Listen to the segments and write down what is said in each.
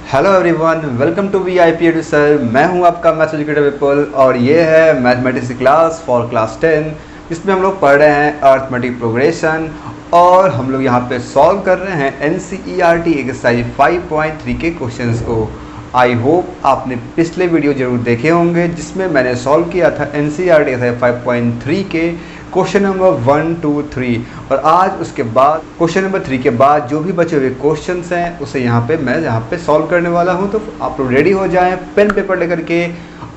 Hello everyone, welcome to VIP एडुसर। मैं हूं आपका मैथ्स एजुकेटर विपुल और ये है मैथमेटिक्स क्लास फॉर क्लास 10 जिसमें हम लोग पढ़ रहे हैं अर्थमेटिक प्रोग्रेशन और हम लोग यहाँ पे सॉल्व कर रहे हैं एनसीईआरटी एक्सरसाइज 5.3 के क्वेश्चंस को। आई होप आपने पिछले वीडियो जरूर देखे होंगे जिसमें मैंने सॉल्व किया था एनसीईआरटी एक्सरसाइज 5.3 के क्वेश्चन नंबर 1, 2, 3 और आज उसके बाद क्वेश्चन नंबर 3 के बाद जो भी बचे हुए क्वेश्चंस हैं उसे मैं सॉल्व करने वाला हूं। तो आप लोग रेडी हो जाएं पेन पेपर लेकर के,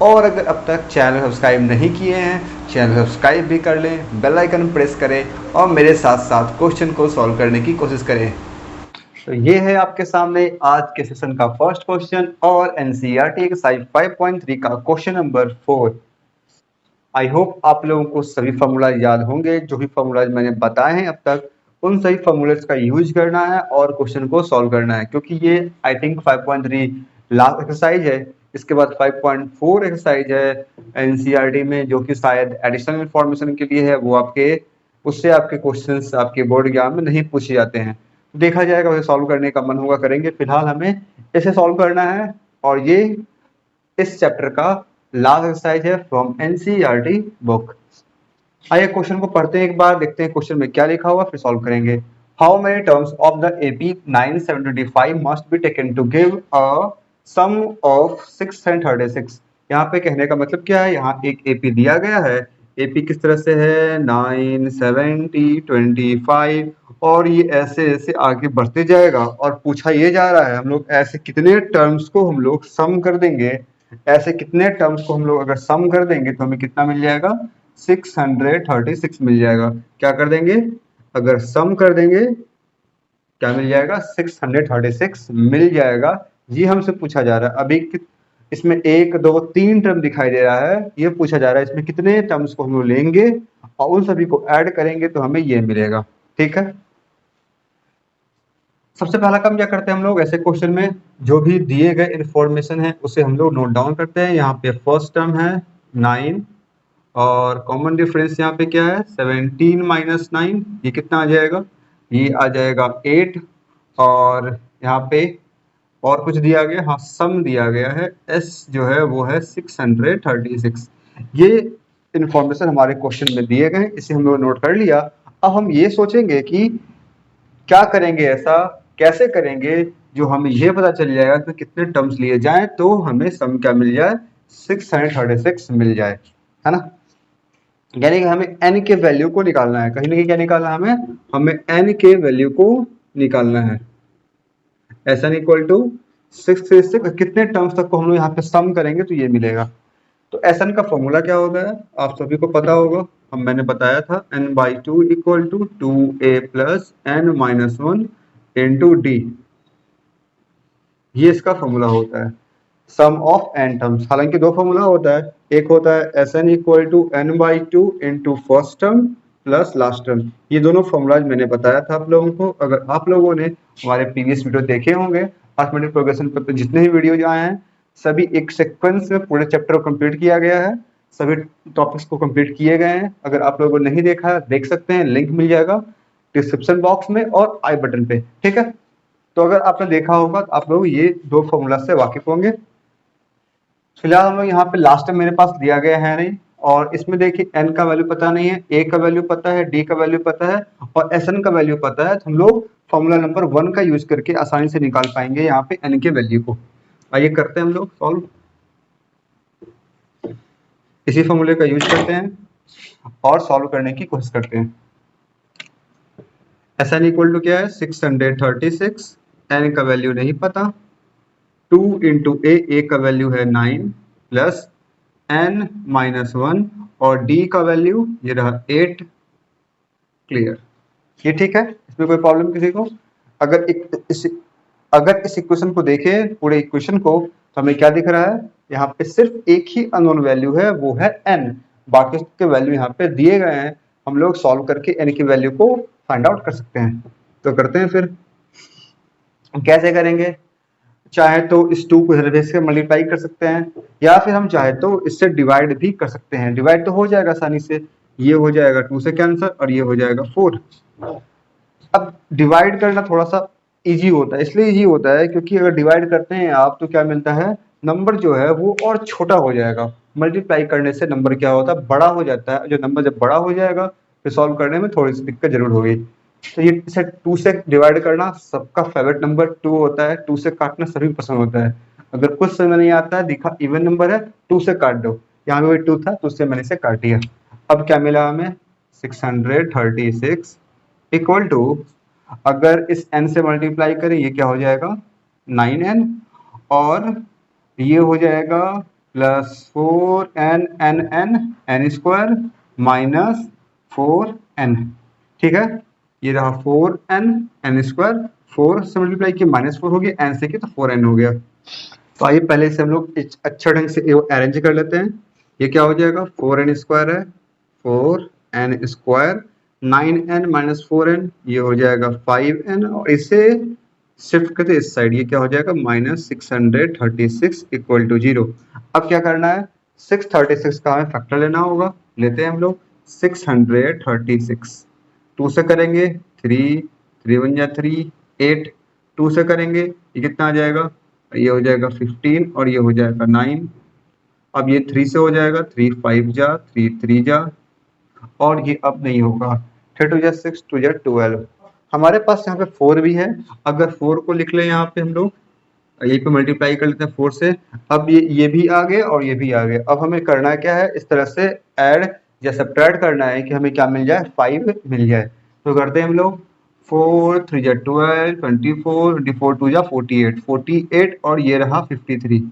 और अगर अब तक चैनल सब्सक्राइब नहीं किए हैं चैनल सब्सक्राइब भी कर लें, बेल आइकन प्रेस करें और मेरे साथ साथ क्वेश्चन को सॉल्व करने की कोशिश करें। तो ये है आपके सामने आज के सेशन का फर्स्ट क्वेश्चन और एनसीईआरटी एक्सरसाइज 5.3 का क्वेश्चन नंबर 4। आई होप आप लोगों को सभी फार्मूलाज याद होंगे। जो भी फार्मूलाज मैंने बताए हैं अब तक उन सभी फार्मूलाज का यूज करना है और क्वेश्चन को सॉल्व करना है, क्योंकि ये आई थिंक 5.3 लास्ट एक्सरसाइज है। इसके बाद 5.4 एक्सरसाइज है एनसीईआरटी में जो कि शायद एडिशनल इंफॉर्मेशन के लिए है। वो उससे आपके क्वेश्चंस आपके बोर्ड एग्जाम में नहीं पूछे जाते हैं। देखा जाएगा, उसे सॉल्व करने का मन होगा करेंगे। फिलहाल हमें इसे सॉल्व करना है और ये इस चैप्टर का लास्ट एक्सरसाइज है फ्रॉम एनसीईआरटी बुक। आइए क्वेश्चन को पढ़ते हैं, एक बार देखते हैं क्वेश्चन में क्या लिखा हुआ, फिर सॉल्व करेंगे। How many terms of the AP 9725 must be taken to give a sum of 636। यहाँ पे कहने का मतलब क्या है, यहाँ एक एपी दिया गया है। एपी किस तरह से है 9, 70, 25 और ये ऐसे ऐसे आगे बढ़ते जाएगा और पूछा ये जा रहा है हम लोग ऐसे कितने टर्म्स को हम लोग सम कर देंगे। ऐसे कितने टर्म्स को हम लोग अगर सम कर देंगे तो हमें कितना मिल जाएगा, 636 मिल जाएगा। क्या कर देंगे, अगर सम कर देंगे क्या मिल जाएगा, 636 मिल जाएगा। ये हमसे पूछा जा रहा है। अभी इसमें 1, 2, 3 टर्म दिखाई दे रहा है। ये पूछा जा रहा है इसमें कितने टर्म्स को हम लोग लेंगे और उन सभी को ऐड करेंगे तो हमें ये मिलेगा। ठीक है, सबसे पहला काम क्या करते हैं हम लोग ऐसे क्वेश्चन में, जो भी दिए गए इंफॉर्मेशन है उसे हम लोग नोट डाउन करते हैं। यहाँ पे फर्स्ट टर्म है 9 और कॉमन डिफरेंस यहाँ पे क्या है 17 माइनस 9, ये कितना आ जाएगा, ये आ जाएगा 8। और यहाँ पे और कुछ दिया गया, हाँ सम दिया गया है, एस जो है वो है 636। ये इंफॉर्मेशन हमारे क्वेश्चन में दिए गए, इसे हम लोग नोट कर लिया। अब हम ये सोचेंगे कि क्या करेंगे, ऐसा कैसे करेंगे जो हमें ये पता चल जाएगा कि कितने टर्म्स लिए जाएं तो हमें सम क्या मिल जाए, 636 मिल जाए, है ना। यानी कि हमें n के वैल्यू को निकालना है, कहीं ना कहीं क्या निकालना है हमें n के वैल्यू को निकालना है। SN इक्वल टू 636, कितने टर्म्स तक को हम लोग यहाँ पे सम करेंगे तो ये मिलेगा। तो SN का फॉर्मूला क्या होता है आप सभी को पता होगा, मैंने बताया था n/2 equal to 2a plus n-1 into D. ये इसका फॉर्मूला होता है सम ऑफ n टर्म्स। हालांकि दो फॉर्मूला होता है, एक होता है SN equal to n/2 into first term plus last term. ये दोनों फॉर्मूलाज मैंने बताया था आप लोगों को। अगर आप लोगों ने हमारे प्रीवियस वीडियो देखे होंगे अर्थमेटिक प्रोग्रेशन पर, तो जितने भी वीडियो आए हैं सभी एक सीक्वेंस में पूरे चैप्टर को कंप्लीट किया गया है, सभी टॉपिक्स को कंप्लीट किए गए हैं। अगर आप लोगों ने नहीं देखा देख सकते हैं, लिंक मिल जाएगा डिस्क्रिप्शन बॉक्स में और आई बटन पे। ठीक है, तो अगर आपने देखा होगा तो आप लोग ये दो फॉर्मूला से वाकिफ होंगे। फिलहाल हम लोग यहाँ पे लास्ट टाइम मेरे पास दिया गया है नहीं, और इसमें देखिए n का वैल्यू पता नहीं है, a का वैल्यू पता है, d का वैल्यू पता है और SN का वैल्यू पता है। तो हम लोग फॉर्मूला नंबर 1 का यूज करके आसानी से निकाल पाएंगे यहाँ पे n के वैल्यू को। आइए करते हैं हम लोग सॉल्व, इसी फॉर्मूले का यूज करते हैं और सॉल्व करने की कोशिश करते हैं। SN इक्वल टू क्या है 636, n का वैल्यू नहीं पता, 2 इंटू ए का वैल्यू है 9 प्लस n-1 और d का वैल्यू ये रहा 8। क्लियर, ये ठीक है, इसमें कोई प्रॉब्लम किसी को। अगर इस इक्वेशन को देखें पूरे इक्वेशन को तो हमें क्या दिख रहा है, यहाँ पे सिर्फ एक ही अननोन वैल्यू है वो है n, बाकी के वैल्यू यहाँ पे दिए गए हैं। हम लोग सॉल्व करके n की वैल्यू को फाइंड आउट कर सकते हैं। तो करते हैं, फिर कैसे करेंगे, चाहे तो इस 2 को इधर से मल्टीप्लाई कर सकते हैं या फिर हम चाहे तो इससे डिवाइड भी कर सकते हैं। डिवाइड तो हो जाएगा आसानी से, ये हो जाएगा 2 से कैंसर और ये हो जाएगा 4। अब डिवाइड करना थोड़ा सा इजी होता है। इसलिए इजी होता है क्योंकि अगर डिवाइड करते हैं आप तो क्या मिलता है, नंबर जो है वो और छोटा हो जाएगा। मल्टीप्लाई करने से नंबर क्या होता है, बड़ा हो जाता है। जो नंबर जब बड़ा हो जाएगा फिर सॉल्व करने में थोड़ी सी दिक्कत जरूर होगी। तो ये इसे 2 से डिवाइड करना सबका फेवरेट नंबर 2 होता है। 2 से काटना सभी पसंद होता है। अगर कुछ समझ नहीं आता है, दिखा इवन नंबर है, 2 से काट दो। यहाँ पे 2 था तो उससे मैंने इसे काट दिया। अब क्या मिला हमें, 636 इक्वल टू, अगर इस n से मल्टीप्लाई करें ये क्या हो जाएगा 9n, और ये हो जाएगा +4n माइनस 4n। ठीक है, ये रहा 4n n स्क्वायर, 4 से मल्टीप्लाई किया -4 हो गया, n से किया तो 4n हो गया। तो आइए पहले से हम लोग अच्छा ढंग से अरेंज कर लेते हैं। ये क्या हो जाएगा, 4n स्क्वायर है, 4n square, 9n minus 4n ये हो जाएगा 5n, और इसे शिफ्ट करते इस साइड, ये क्या हो जाएगा -636 इक्वल टू 0। अब क्या करना है, 636 का हमें फैक्टर लेना होगा। लेते हैं हम लोग 636, 2 से करेंगे 3, 3 वन जा 3, 8, 2 से करेंगे ये कितना आ जाएगा, ये हो जाएगा 15 और ये हो जाएगा 9। अब ये 3 से हो जाएगा, 3 5 जा, 3 3 जा, और ये अब नहीं होगा, 3 2 जा 6, 2 जा 12। हमारे पास यहाँ पे 4 भी है, अगर 4 को लिख लें यहाँ पे हम लोग, यहीं पे मल्टीप्लाई कर लेते हैं 4 से। अब ये भी आ गए और ये भी आ गए। अब हमें करना क्या है, इस तरह से ऐड या सब्ट्रैक्ट करना है कि हमें क्या मिल जाए, 5 मिल जाए। तो करते हैं हम लोग, 4 3 जा 12, 24, 24 2 जा 48, 48 और ये रहा 53,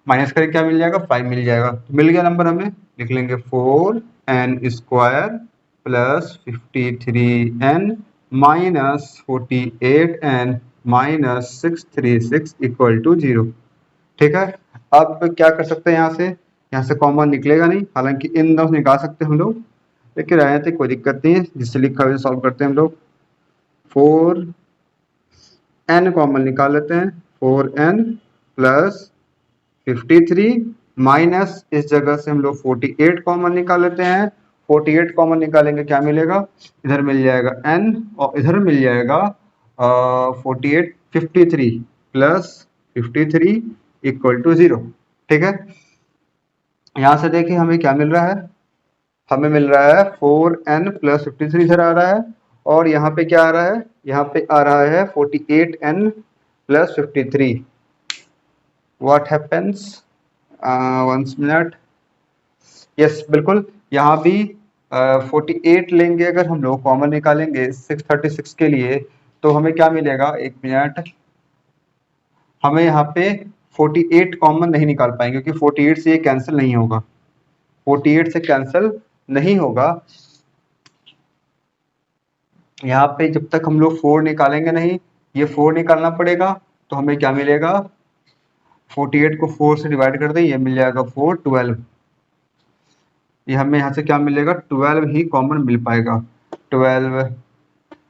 माइनस करके क्या मिल जाएगा, 5 मिल जाएगा। तो मिल गया नंबर हमें, लिख लेंगे 4n square plus 53n minus 48n minus 636 equal to 0। ठीक है, अब क्या कर सकते हैं, यहाँ से कॉमन निकलेगा नहीं, हालांकि इन दोनों निकाल सकते हैं हम लोग, लेकिन रहने तक कोई दिक्कत नहीं है। जिससे लिखा हुआ सॉल्व करते हैं हम लोग, 4n कॉमन निकाल लेते हैं, 4n प्लस 53 माइनस इस जगह से हम लोग 48 कॉमन निकाल लेते हैं। 48 कॉमन निकालेंगे क्या मिलेगा, इधर मिल जाएगा n और इधर मिल जाएगा 48, 53 प्लस 53 इक्वल टू 0। ठीक है, यहाँ से देखिए हमें क्या मिल रहा है, हमें मिल रहा है 4n प्लस 53 इधर आ रहा है, और यहाँ पे क्या आ रहा है, यहाँ पे आ रहा है 48n plus 53। What happens, once minute, yes बिल्कुल, यहाँ भी 48 लेंगे अगर हम लोग कॉमन निकालेंगे 636 के लिए, तो हमें क्या मिलेगा, एक मिनट, हमें यहाँ पे 48 कॉमन नहीं निकाल पाएंगे क्योंकि 48 से ये कैंसिल नहीं होगा, 48 से कैंसिल नहीं होगा। यहाँ पे जब तक हम लोग 4 निकालेंगे नहीं, ये 4 निकालना पड़ेगा। तो हमें क्या मिलेगा, 48 को 4 से डिवाइड कर दें, ये मिल जाएगा 4 12, ये हमें यहाँ से क्या मिलेगा, 12 ही कॉमन मिल पाएगा। 12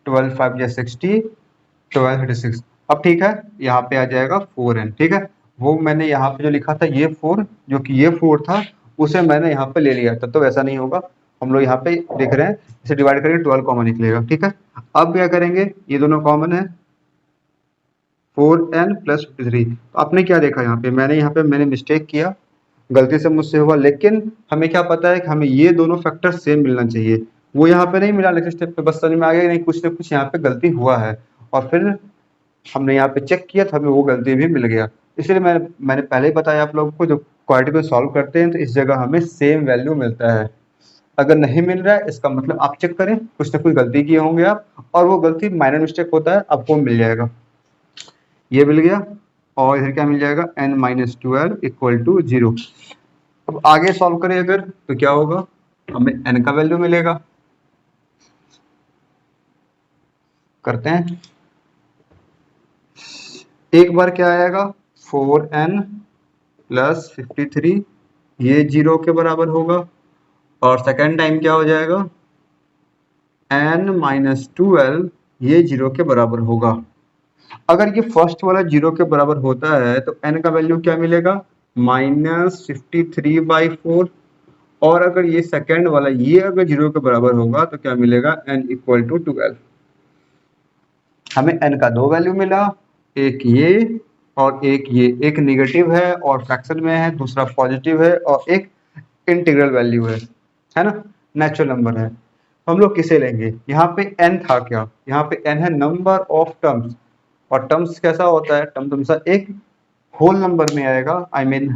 12 5 या 60, 12 36। अब ठीक है, यहाँ पे आ जाएगा 4n। ठीक है, वो मैंने यहाँ पे जो लिखा था ये 4, जो कि ये 4 था, उसे मैंने यहाँ पे ले लिया था, तो वैसा नहीं होगा। हम लोग यहाँ पे देख रहे हैं, इसे डिवाइड करेंगे 12 कॉमन निकलेगा। ठीक है, अब क्या करेंगे, ये दोनों कॉमन है, 4n प्लस 53। तो आपने क्या देखा यहाँ पे, मैंने मिस्टेक किया, गलती से मुझसे हुआ, लेकिन हमें क्या पता है कि हमें ये दोनों फैक्टर सेम मिलना चाहिए। वो यहाँ पे नहीं मिला, नेक्स्ट स्टेप पे बस समझ में आ गया नहीं, कुछ ना कुछ यहाँ पे गलती हुआ है, और फिर हमने यहाँ पे चेक किया तो हमें वो गलती भी मिल गया। इसलिए मैंने पहले ही बताया आप लोगों को, जब क्वाड्रेटिक को सॉल्व करते हैं तो इस जगह हमें सेम वैल्यू मिलता है। अगर नहीं मिल रहा है इसका मतलब आप चेक करें, कुछ ना कुछ गलती किए होंगे आप, और वो गलती माइनर मिस्टेक होता है, आपको मिल जाएगा। ये मिल गया, और इधर क्या मिल जाएगा, n माइनस 12 इक्वल टू 0। अब आगे सॉल्व करें अगर, तो क्या होगा, हमें n का वैल्यू मिलेगा, करते हैं। एक बार क्या आएगा, 4n प्लस 53, ये 0 के बराबर होगा, और सेकेंड टाइम क्या हो जाएगा, n माइनस 12, ये 0 के बराबर होगा। अगर ये फर्स्ट वाला 0 के बराबर होता है तो n का वैल्यू क्या मिलेगा, -53/4, और अगर ये सेकेंड वाला ये अगर 0 के बराबर होगा तो क्या मिलेगा, n इक्वल टू 12। हमें n का 2 वैल्यू मिला, एक ये और एक ये, एक निगेटिव है और फ्रैक्शन में है, दूसरा पॉजिटिव है और एक इंटीग्रल वैल्यू है ना, नेचुरल नंबर है। तो हम लोग किसे लेंगे? यहाँ पे n था क्या? यहाँ पे n है नंबर ऑफ टर्म्स, और टर्म्स कैसा होता है? टर्म हमेशा एक होल नंबर में आएगा, आई मीन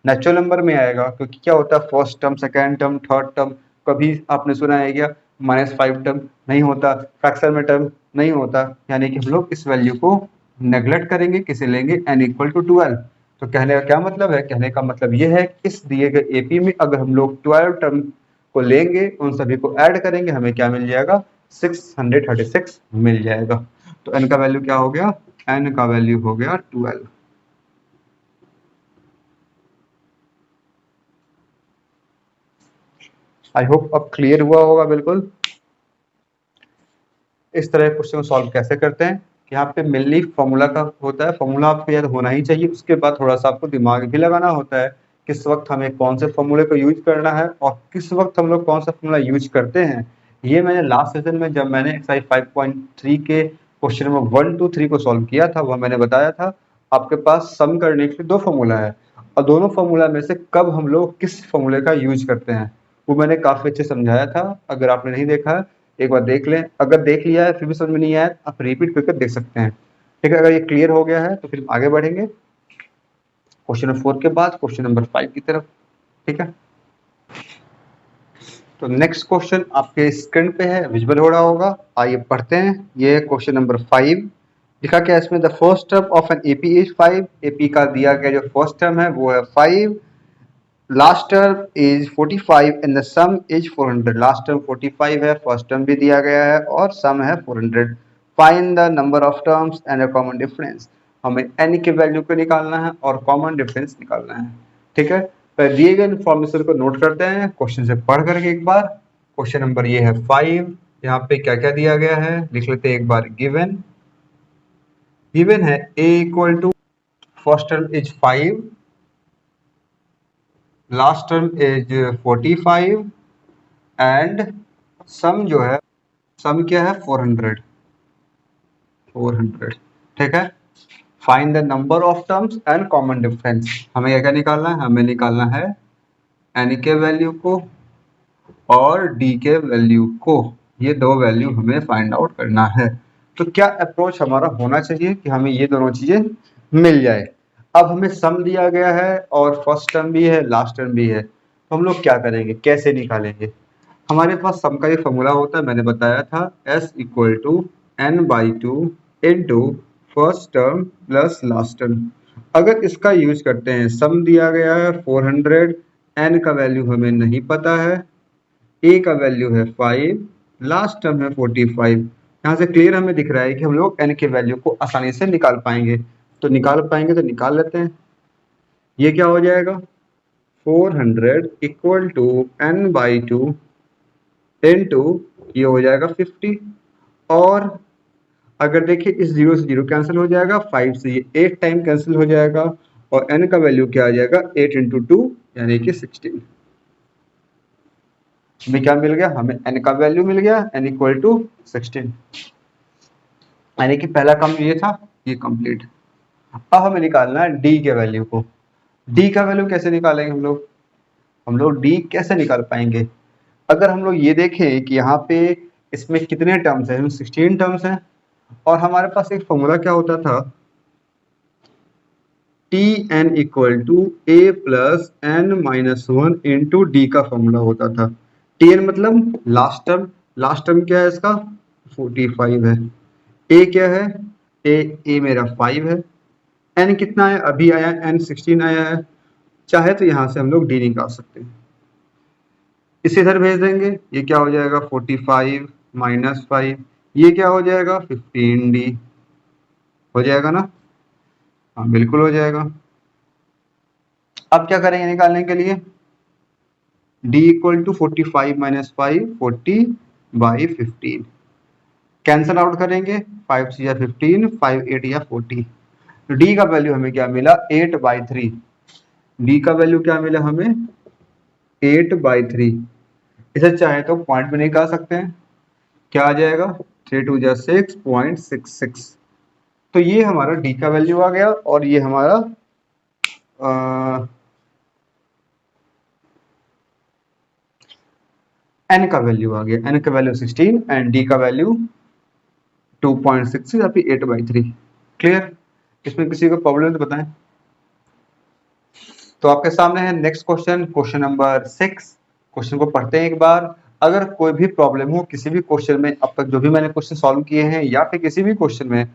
नेचुरल नंबर में आएगा, क्योंकि क्या होता है first term, second term, third term, कभी आपने सुना है क्या -5 टर्म नहीं होता, फ्रैक्शन में टर्म नहीं होता, यानी कि हम लोग इस वैल्यू को नेग्लेक्ट करेंगे, किसे लेंगे? n equal to 12। तो कहने का क्या मतलब है? कहने का मतलब ये है कि इस दिए गए एपी में अगर हम लोग 12 टर्म को लेंगे, उन सभी को ऐड करेंगे, हमें क्या मिल जाएगा? 636 मिल जाएगा। तो n का वैल्यू क्या हो गया? n का वैल्यू हो गया 12। आई होप अब क्लियर हुआ होगा बिल्कुल। इस तरह क्वेश्चन को सॉल्व कैसे करते हैं? यहाँ पे मेनली फॉर्मूला का होता है, फॉर्मूला आपको याद होना ही चाहिए, उसके बाद थोड़ा सा आपको दिमाग भी लगाना होता है, किस वक्त हमें कौन से फॉर्मूले को यूज करना है और किस वक्त हम लोग कौन सा फॉर्मूला यूज करते हैं। ये मैंने लास्ट सेशन में जब मैंने एक्सरसाइज 5.3 के क्वेश्चन नंबर 1 2 3 को सॉल्व किया था, वह मैंने बताया था आपके पास सम करने के लिए 2 फॉर्मूला है, और दोनों फॉर्मूला में से कब हम लोग किस फॉर्मूले का यूज करते हैं वो मैंने काफी अच्छे समझाया था। अगर आपने नहीं देखा है एक बार देख लें, अगर देख लिया है फिर भी समझ में नहीं आया आप रिपीट करके देख सकते हैं। ठीक है, अगर ये क्लियर हो गया है तो फिर आगे बढ़ेंगे क्वेश्चन नंबर 4 के बाद क्वेश्चन नंबर 5 की तरफ। ठीक है, तो नेक्स्ट क्वेश्चन आपके स्क्रीन पे है, विजुअल हो रहा होगा, आइए पढ़ते हैं। ये क्वेश्चन नंबर 5। लिखा क्या है इसमें? The first term of an AP is 5। AP का दिया गया जो फर्स्ट टर्म है वो है 5, last term is 45 and the some is 400। Last term 45 है, फर्स्ट टर्म भी दिया गया है और सम है 400। Find the number of terms and a common difference. हमें n के वैल्यू को निकालना है और कॉमन डिफरेंस निकालना है। ठीक है, तो दिए गए इन्फॉर्मेशन को नोट करते हैं क्वेश्चन से पढ़ करके एक बार। क्वेश्चन नंबर ये है 5। यहाँ पे क्या क्या दिया गया है लिख लेते हैं एक बार। गिवन गिवन है a equal to first term is 5, last term is 45 and sum जो है, सम क्या है? 400। ठीक है, find the number of terms and common difference. हमें क्या क्या निकालना है? हमें निकालना है n के वैल्यू को और d के वैल्यू को, ये दो वैल्यू हमें फाइंड आउट करना है। तो क्या अप्रोच हमारा होना चाहिए कि हमें ये दोनों चीजें मिल जाए। अब हमें सम दिया गया है और फर्स्ट टर्म भी है, लास्ट टर्म भी है, तो हम लोग क्या करेंगे, कैसे निकालेंगे? हमारे पास सम का ये फॉर्मूला होता है, मैंने बताया था, s equal to n/2 into first term plus last term. अगर इसका यूज करते हैं, सम दिया गया है 400, n का वैल्यू हमें नहीं पता है, a का वैल्यू है 5, लास्ट टर्म है 45। यहाँ से क्लियर हमें दिख रहा है कि हम लोग n के वैल्यू को आसानी से निकाल पाएंगे, तो निकाल पाएंगे तो निकाल लेते हैं। ये क्या हो जाएगा? 400 इक्वल टू n/2 इंटू ये हो जाएगा 50, और अगर देखिए इस 0 से 0 कैंसिल हो जाएगा, 5 से ये 8 टाइम कैंसिल हो जाएगा, और n का वैल्यू क्या आ जाएगा? 8 इंटू 2 यानी कि 16। हमें क्या मिल गया? हमें n का वैल्यू मिल गया, n इक्वल टू 16, यानी कि पहला काम ये था, ये कंप्लीट। अब हमें निकालना है d के वैल्यू को। d का वैल्यू कैसे निकालेंगे हम लोग? हम लोग d कैसे निकाल पाएंगे? अगर हम लोग ये देखें कि यहाँ पे इसमें कितने टर्म्स हैं, 16 टर्म्स हैं, और हमारे पास एक फॉर्मूला क्या होता था, Tn equal to a plus n-1 into D का फॉर्मूला होता था। Tn मतलब लास्ट टर्म, लास्ट टर्म क्या है इसका? 45 है। a क्या है? a मेरा 5 है। n कितना है? अभी आया n 16 आया है। चाहे तो यहाँ से हम लोग d निकाल सकते हैं, इसे इधर भेज देंगे, ये क्या हो जाएगा? 45 माइनस 5, ये क्या हो जाएगा? 15d हो जाएगा ना? हाँ बिल्कुल हो जाएगा। अब क्या करेंगे निकालने के लिए? d equal to 45 minus 5, 40/15 cancel out करेंगे, 5 से या 15, 5 8 या 40। तो d का वैल्यू हमें क्या मिला? 8/3। d का वैल्यू क्या मिला हमें? 8/3। इसे चाहे तो पॉइंट में निकाल सकते हैं, क्या आ जाएगा? 3 2 जा 6.66। तो ये हमारा डी का वैल्यू आ गया और ये हमारा एन का वैल्यू आ गया। एन का वैल्यू 16 एंड डी का वैल्यू 2.66 या फिर 8/3। क्लियर? इसमें किसी को प्रॉब्लम तो बताएं। तो आपके सामने है next question, question number 6। Question को पढ़ते हैं एक बार। अगर कोई भी प्रॉब्लम हो किसी भी क्वेश्चन में, अब तक जो भी मैंने क्वेश्चन सॉल्व किए हैं या फिर किसी भी क्वेश्चन में,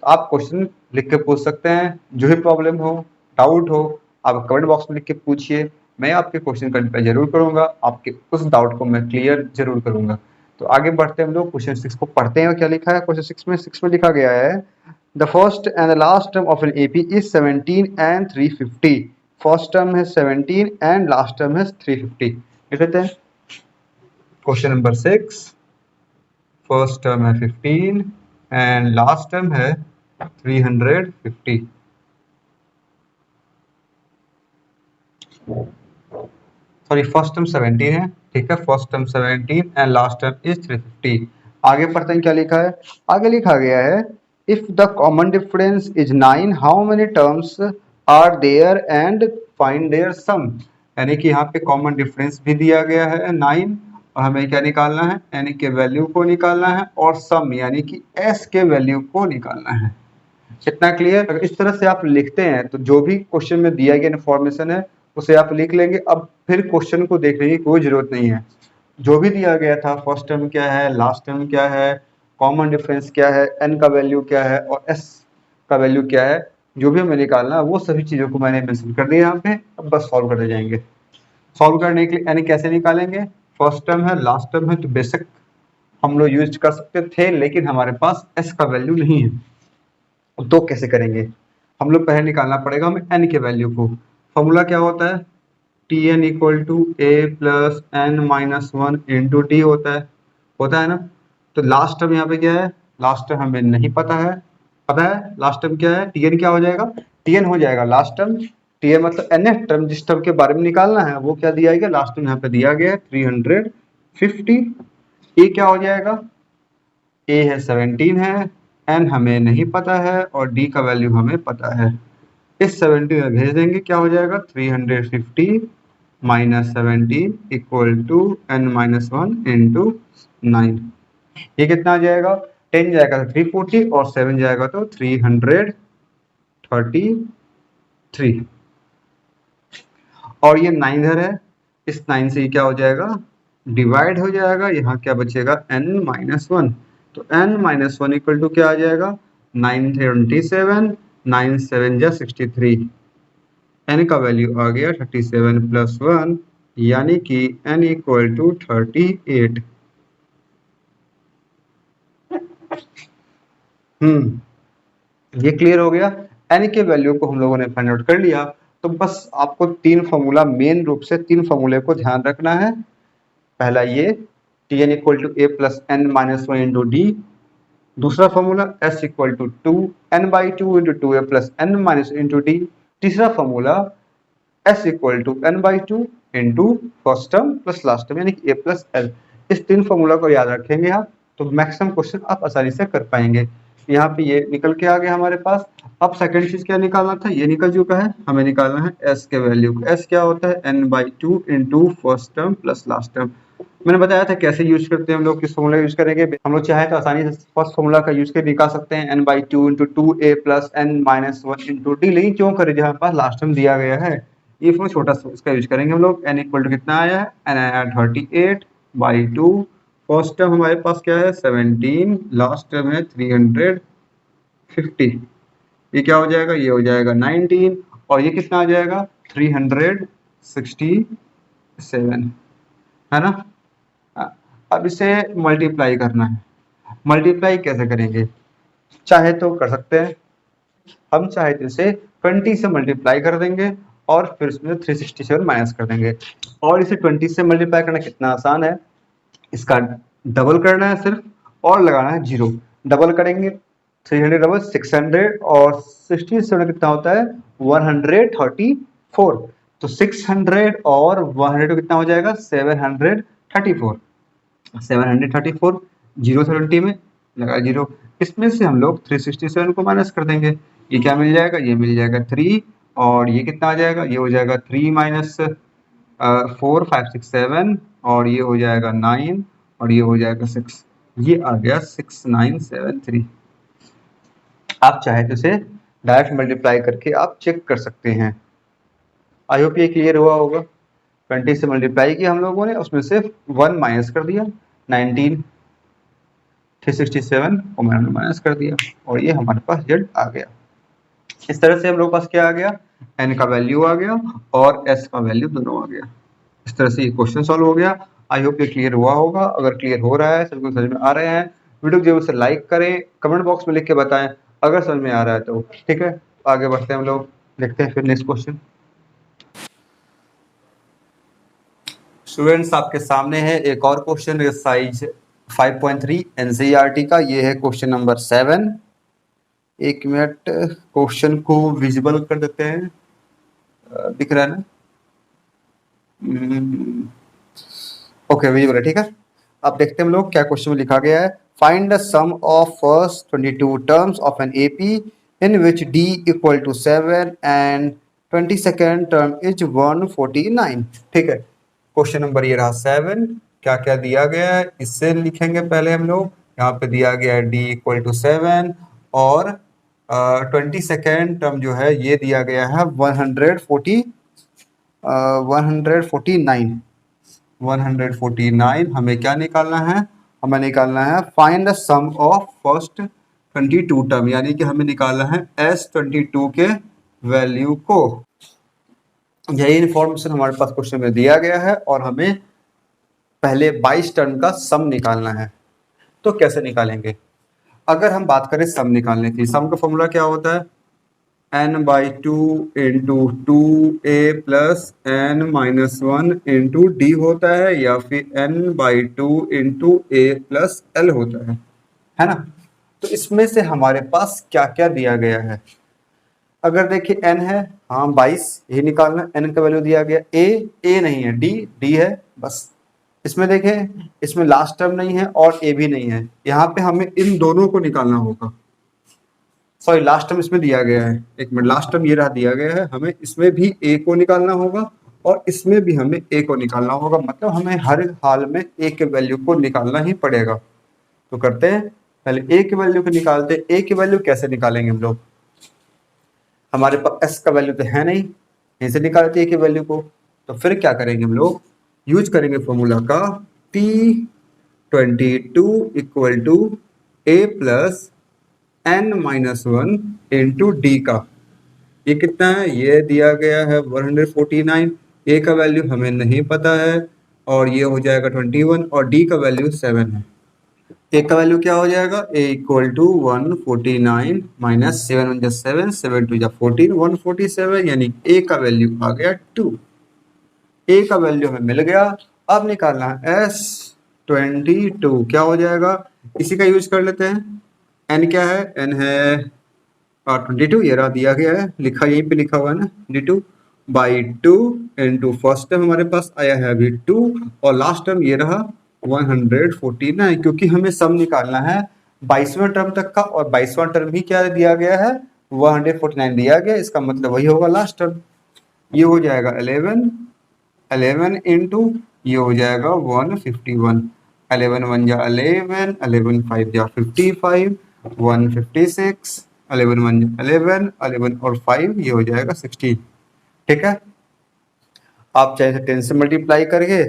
आप क्वेश्चन लिख के पूछ सकते हैं। जो भी प्रॉब्लम हो, डाउट हो, आप कमेंट बॉक्स में लिख के पूछिए। मैं आपके क्वेश्चन का रिप्लाई जरूर करूंगा, आपके उस डाउट को मैं क्लियर जरूर करूंगा। तो आगे बढ़ते हैं हम लोग क्वेश्चन 6 को पढ़ते हैं। और क्या लिखा है क्वेश्चन 6 में लिखा गया है the first and the last term of an AP is 17 and 350। First term है 17 एंड लास्ट टर्म है 350। लिख लेते हैं क्वेश्चन नंबर 6। फर्स्ट टर्म है 15 एंड लास्ट टर्म है 350। सॉरी, फर्स्ट टर्म 17 है, ठीक है। First term 17 and last term is 350। आगे पढ़ते हैं क्या लिखा है। आगे लिखा गया है if the common difference is 9 how many terms are there and find their sum. यानी कि यहाँ पे कॉमन डिफरेंस भी दिया गया है 9 और हमें क्या निकालना है, यानी कि वैल्यू को निकालना है और सम यानी कि एस के वैल्यू को निकालना है। इतना क्लियर? अगर इस तरह से आप लिखते हैं तो जो भी क्वेश्चन में दिया गया इन्फॉर्मेशन है उसे आप लिख लेंगे। अब फिर क्वेश्चन को देखने की कोई जरूरत नहीं है। जो भी दिया गया था, फर्स्ट टर्म क्या है, लास्ट टर्म क्या है, कॉमन डिफरेंस क्या है, एन का वैल्यू क्या है और एस का वैल्यू क्या है, जो भी हमें निकालना है वो सभी चीजों को मैंने मेंशन कर दिया यहाँ पे। अब बस सॉल्व करते जाएंगे। सॉल्व करने के लिए यानी कैसे निकालेंगे, फर्स्ट टर्म है लास्ट टर्म है तो बेशक हम लोग यूज कर सकते थे, लेकिन हमारे पास एस का वैल्यू नहीं है। तो कैसे करेंगे, हम लोग पहले निकालना पड़ेगा हमें एन के वैल्यू को। फॉर्मूला क्या होता है, T N equal to A plus N minus 1 into T होता है ना। तो लास्ट टर्म यहाँ पे क्या है, लास्ट टर्म हमें नहीं पता है लास्ट टर्म क्या है, टी एन क्या हो जाएगा, टी एन हो जाएगा लास्ट टर्म। टी एन मतलब एन टर्म, जिस टर्म के बारे में निकालना है वो क्या दिया गया, लास्ट टर्म यहाँ पे दिया गया है 350। ए क्या हो जाएगा, ए है 17 है, एन हमें नहीं पता है और डी का वैल्यू हमें पता है। इस 17 में भेज देंगे, क्या हो जाएगा 350 minus 17 equal to N minus 1 into 9। ये कितना आ जाएगा, 10 जाएगा तो 340 और 7 जाएगा तो 333। और ये 9 इधर है, इस 9 से ये क्या हो जाएगा, डिवाइड हो जाएगा। यहाँ क्या बचेगा n माइनस 1। तो n माइनस 1 इक्वल टू क्या आ जाएगा 927, 9 7 जा 63। n का वैल्यू आ गया 37 प्लस 1 यानी कि n इक्वल टू 38। ये क्लियर हो गया। n के वैल्यू को हम लोगों ने फाइंड आउट कर लिया। तो बस आपको तीन फॉर्मूला, मेन रूप से तीन फॉर्मूले को ध्यान रखना है। पहला ये T N equal to A plus N minus 1 into D. दूसरा formula S equal to 2n/2 into 2a plus N minus into D. तीसरा formula S equal to n/2 into first term plus last term यानी कि a plus L. इस तीन formula को याद रखेंगे आप तो मैक्सिमम क्वेश्चन आप आसानी से कर पाएंगे। यहाँ पे ये निकल के आ गया हमारे पास। अब सेकंड चीज क्या निकालना था, ये निकल चुका है। हमें निकालना है एस के वैल्यू। एस क्या होता है, n/2 into first term plus last term. मैंने बताया था कैसे यूज करते हैं हम लोग, किस फॉर्मूला यूज करेंगे। हम लोग चाहे तो आसानी से फर्स्ट फॉर्मूला का यूज करके निकाल सकते हैं n/2 into 2a plus N minus 1 into D. लेकिन क्यों करें जहाँ पास लास्ट टर्म दिया गया है, ये फॉर्मूला छोटा सा इसका यूज करेंगे हम लोग। n इक्वल टू कितना आया है, n आया 38/2। फर्स्ट टर्म हमारे पास क्या है 17, लास्ट टर्म है 350। ये क्या हो जाएगा, ये हो जाएगा 19 और ये कितना आ जाएगा 367, है ना। अब इसे मल्टीप्लाई करना है। मल्टीप्लाई कैसे करेंगे, चाहे तो कर सकते हैं हम, चाहे तो इसे 20 से मल्टीप्लाई कर देंगे और फिर उसमें 367 माइनस कर देंगे। और इसे 20 से मल्टीप्लाई करना कितना आसान है, इसका डबल करना है सिर्फ और लगाना है 0। डबल करेंगे 300 डबल 600 और 67 कितना होता है 134। तो 600 और 100 कितना हो जाएगा 734। 734 0 से 20 में लगा 0। इसमें से हम लोग 367 को माइनस कर देंगे। ये क्या मिल जाएगा, ये मिल जाएगा 3, और ये कितना आ जाएगा, ये हो जाएगा 3 माइनस 4 5 6 7, और ये हो जाएगा 9, और ये हो जाएगा 6। ये आ गया 6973। आप चाहे तो इसे डायरेक्ट मल्टीप्लाई करके आप चेक कर सकते हैं। आई होप ये क्लियर हुआ होगा। 20 से मल्टीप्लाई किया हम लोगों ने, उसमें से 1 माइनस कर दिया, 19, 367 को मैंने माइनस कर दिया, और ये हमारे पास जेड आ गया। इस तरह से हम लोग पास क्या आ गया, एन का वैल्यू आ गया और एस का वैल्यू दोनों आ गया। इस तरह से ये क्वेश्चन सॉल्व हो गया। आई होप ये क्लियर हुआ होगा। अगर क्लियर हो रहा है, सबको समझ में आ रहे हैं, वीडियो को जरूर से लाइक करें, कमेंट बॉक्स में लिख के बताएं अगर समझ में आ रहा है तो। ठीक है, आगे बढ़ते हैं हम लोग, देखते हैं फिर नेक्स्ट क्वेश्चन। स्टूडेंट्स, आपके सामने है एक और क्वेश्चन एक्सरसाइज 5.3 एनसीईआरटी का। ये है क्वेश्चन नंबर 7। एक मिनट, क्वेश्चन को विजिबल कर देते हैं। दिख रहा है ना? ओके, विजिबल है, ठीक है। अब देखते हैं हम लोग क्या क्वेश्चन में लिखा गया है। Find the sum of first 22 terms of an AP in which D equal to 7 and 22nd term is 149। ठीक है, क्वेश्चन नंबर ये रहा 7। क्या क्या दिया गया है इससे लिखेंगे पहले हम लोग। यहाँ पे दिया गया है डी इक्वल टू 7 और 22nd टर्म जो है ये दिया गया है 149। हमें क्या निकालना है, हमें निकालना है find the sum of first 22 term, यानी कि हमें निकालना है S22 के वैल्यू को। यही इन्फॉर्मेशन हमारे पास क्वेश्चन में दिया गया है और हमें पहले 22 टर्म का सम निकालना है। तो कैसे निकालेंगे? अगर हम बात करें सम निकालने की, सम का फॉर्मूला क्या होता है, n/2 into 2a plus n-1 into D होता है, या फिर n/2 into a plus l होता है ना? तो इसमें से हमारे पास क्या क्या दिया गया है? अगर देखिए n है, हाँ 22, यही निकालना। n का वैल्यू दिया गया, a नहीं है, d है बस। इसमें देखें, इसमें लास्ट टर्म नहीं है और a भी नहीं है, यहाँ पे हमें इन दोनों को निकालना होगा। सॉरी, लास्ट टर्म इसमें दिया गया है, एक मिनट, लास्ट टर्म ये रहा दिया गया है, हमें इसमें भी a को निकालना होगा और इसमें भी हमें a को निकालना होगा। मतलब हमें हर हाल में a के वैल्यू को निकालना ही पड़ेगा। तो करते हैं, पहले a के वैल्यू को निकालते हैं। a की वैल्यू कैसे निकालेंगे हम लोग? हमारे पास s का वैल्यू तो है नहीं, यहीं से निकालते a की वैल्यू को। तो फिर क्या करेंगे हम लोग, यूज करेंगे फॉर्मूला का T22 equal to a plus n-1 into D का। ये कितना है, ये दिया गया है 149। a का वैल्यू हमें नहीं पता है और ये हो जाएगा 21, और d का वैल्यू 7 है। a का वैल्यू क्या हो जाएगा, a इक्वल टू 149 माइनस 7 1 7, 7 2 14, 147, यानी a का वैल्यू आ गया 2। a का वैल्यू हमें मिल गया। अब निकालना है S22, क्या हो जाएगा, इसी का यूज कर लेते हैं। n क्या है, n है 22, ये रहा दिया गया है, लिखा यहीं पे लिखा हुआ है ना, 22/2 इंटू फर्स्ट टर्म हमारे पास आया है अभी 2, और लास्ट टर्म ये रहा 149, क्योंकि हमें सम निकालना है 22वें टर्म तक का, और 22वां टर्म ही क्या दिया गया है, 149 दिया गया। इसका मतलब वही होगा लास्ट टर्म। ये हो जाएगा 11 इंटू ये हो जाएगा 151, 11 1 जा 11, 11 5 जा 55, 156, 11 1 जा 11, 11 और 5 ये हो जाएगा 16। ठीक है, आप चाहे 10 से मल्टीप्लाई करके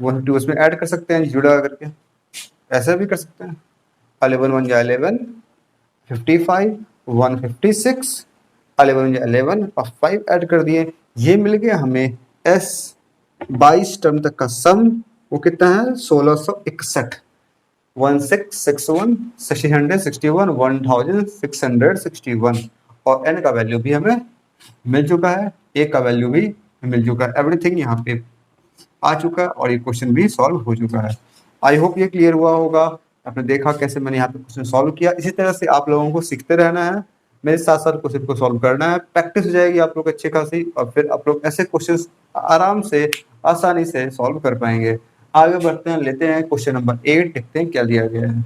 1 2 उसमें ऐड कर सकते हैं जुड़ा करके, ऐसा भी कर सकते हैं। 11 1 जा 11, 55, 156, 11 जा 11 और 5 ऐड कर दिए, ये मिल गया हमें S 22 टर्म तक का सम। वो कितना है, 1661, 1661, 1661, 1661, और n का वैल्यू भी हमें मिल चुका है, a का वैल्यू भी मिल चुका है। एवरीथिंग यहाँ पे आ चुका है और ये क्वेश्चन भी सॉल्व हो चुका है। आई होप ये क्लियर हुआ होगा। आपने देखा कैसे मैंने यहाँ पे क्वेश्चन सॉल्व किया। इसी तरह से आप लोगों को सीखते रहना है, मेरे साथ साथ क्वेश्चन को सॉल्व करना है, प्रैक्टिस हो जाएगी आप लोग अच्छी खासी, और फिर आप लोग ऐसे क्वेश्चन आराम से आसानी से सॉल्व कर पाएंगे। आगे बढ़ते हैं, लेते हैं क्वेश्चन नंबर 8, देखते हैं क्या दिया गया है।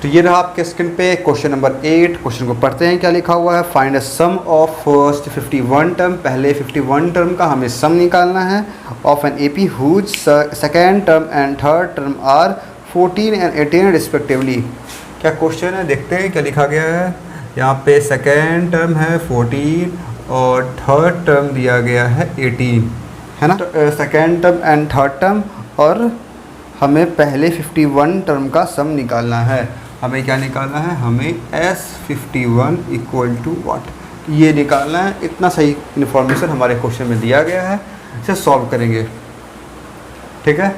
तो ये रहा आपके स्क्रीन पे क्वेश्चन नंबर 8। क्वेश्चन को पढ़ते हैं, क्या लिखा हुआ है। Find a sum of first 51 term. पहले 51 टर्म का हमें सम निकालना है of an AP whose second term and third term are 14 and 18 respectively. क्या क्वेश्चन है, देखते हैं क्या लिखा गया है। यहाँ पे सेकेंड टर्म है 14 और थर्ड टर्म दिया गया है 18, है ना। Second term and third term, और हमें पहले 51 टर्म का सम निकालना है। हमें क्या निकालना है, हमें S51 इक्वल टू वाट, ये निकालना है। इतना सही इन्फॉर्मेशन हमारे क्वेश्चन में दिया गया है, इसे सॉल्व करेंगे, ठीक है।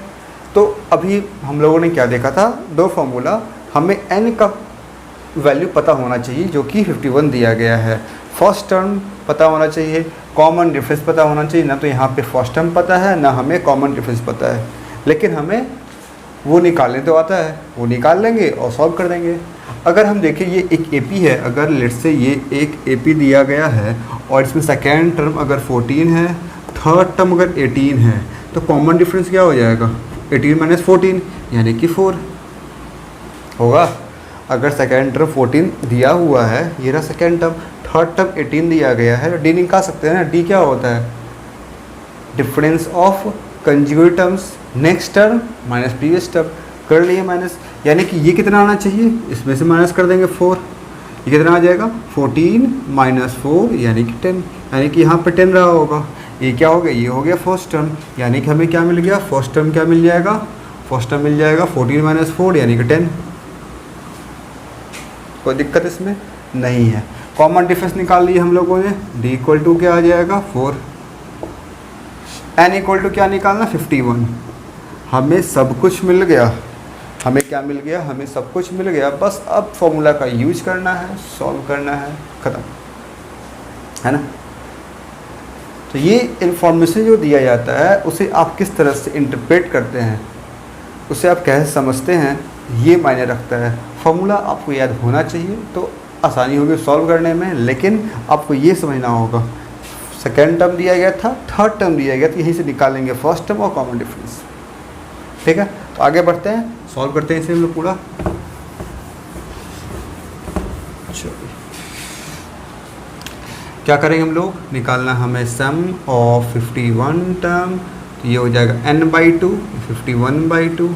तो अभी हम लोगों ने क्या देखा था, दो फार्मूला। हमें n का वैल्यू पता होना चाहिए जो कि 51 दिया गया है। फर्स्ट टर्म पता होना चाहिए, कॉमन डिफरेंस पता होना चाहिए। ना तो यहाँ पे फर्स्ट टर्म पता है, ना हमें कॉमन डिफरेंस पता है, लेकिन हमें वो निकालने तो आता है, वो निकाल लेंगे और सॉल्व कर देंगे। अगर हम देखें ये एक एपी है, अगर लेट से ये एक एपी दिया गया है और इसमें सेकेंड टर्म अगर 14 है, थर्ड टर्म अगर 18 है, तो कॉमन डिफरेंस क्या हो जाएगा, 18 माइनस 14 यानी कि 4 होगा। अगर सेकेंड टर्म 14 दिया हुआ है, ये रहा सेकेंड टर्म, थर्ड टर्म 18 दिया गया है, तो डी निकाल सकते हैं ना। डी क्या होता है, difference of conjugate terms, next term minus previous term, कर लिए माइनस, यानी कि ये कितना आना चाहिए, इसमें से माइनस कर देंगे 4, ये कितना आ जाएगा 14 माइनस 4 यानी कि 10, यानी कि यहाँ पे 10 रहा होगा। ये क्या हो गया, ये हो गया फर्स्ट टर्म, यानी कि हमें क्या मिल गया, फर्स्ट टर्म क्या मिल जाएगा, फर्स्ट टर्म मिल जाएगा 14 माइनस 4 यानी कि 10। कोई दिक्कत इसमें नहीं है। कॉमन डिफरेंस निकाल लिए हम लोगों ने, डी इक्वल टू क्या आ जाएगा 4, एन इक्वल टू क्या निकालना 51। हमें सब कुछ मिल गया, हमें क्या मिल गया, हमें सब कुछ मिल गया। बस अब फॉर्मूला का यूज करना है, सॉल्व करना है, ख़त्म, है ना। तो ये इन्फॉर्मेशन जो दिया जाता है उसे आप किस तरह से इंटरप्रेट करते हैं, उसे आप कैसे समझते हैं, ये मायने रखता है। फॉर्मूला आपको याद होना चाहिए तो आसानी होगी सॉल्व करने में, लेकिन आपको ये समझना होगा सेकेंड टर्म दिया गया था, थर्ड टर्म दिया गया था, यहीं से निकालेंगे फर्स्ट टर्म और कॉमन डिफरेंस, ठीक है। तो आगे बढ़ते हैं, सॉल्व करते हैं इसे हम लोग पूरा। चलिए क्या करेंगे हम लोग, निकालना हमें सम ऑफ 51 टर्म, तो ये हो जाएगा n/2, 51/2,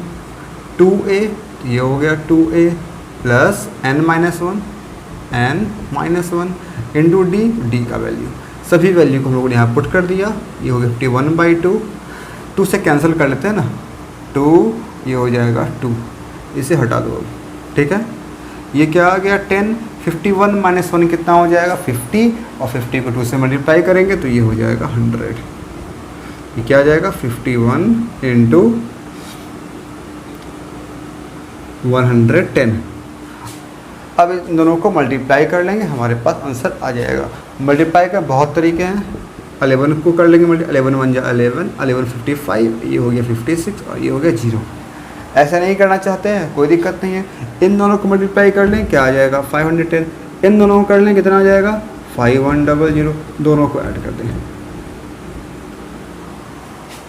2a, तो ये हो गया 2a plus n-1 into D का वैल्यू, सभी वैल्यू को हम लोगों ने यहाँ पुट कर दिया। ये हो गया 51/2, 2 से कैंसिल कर लेते हैं ना, 2, ये हो जाएगा 2, इसे हटा दो अब, ठीक है। ये क्या आ गया 10, 51 माइनस 1 कितना हो जाएगा 50, और 50 को 2 से मल्टीप्लाई करेंगे तो ये हो जाएगा 100। ये क्या आ जाएगा 51 इंटू 110। अब इन दोनों को मल्टीप्लाई कर लेंगे, हमारे पास आंसर आ जाएगा। मल्टीप्लाई का बहुत तरीके हैं, 11 को कर लेंगे 11 1 जा 11, 11 55, ये हो गया 56 और ये हो गया 0। ऐसा नहीं करना चाहते हैं, कोई दिक्कत नहीं है, इन दोनों को मल्टीप्लाई कर लें, क्या आ जाएगा 510, इन दोनों को कर लें, कितना आ जाएगा 5100, दोनों को ऐड कर दें,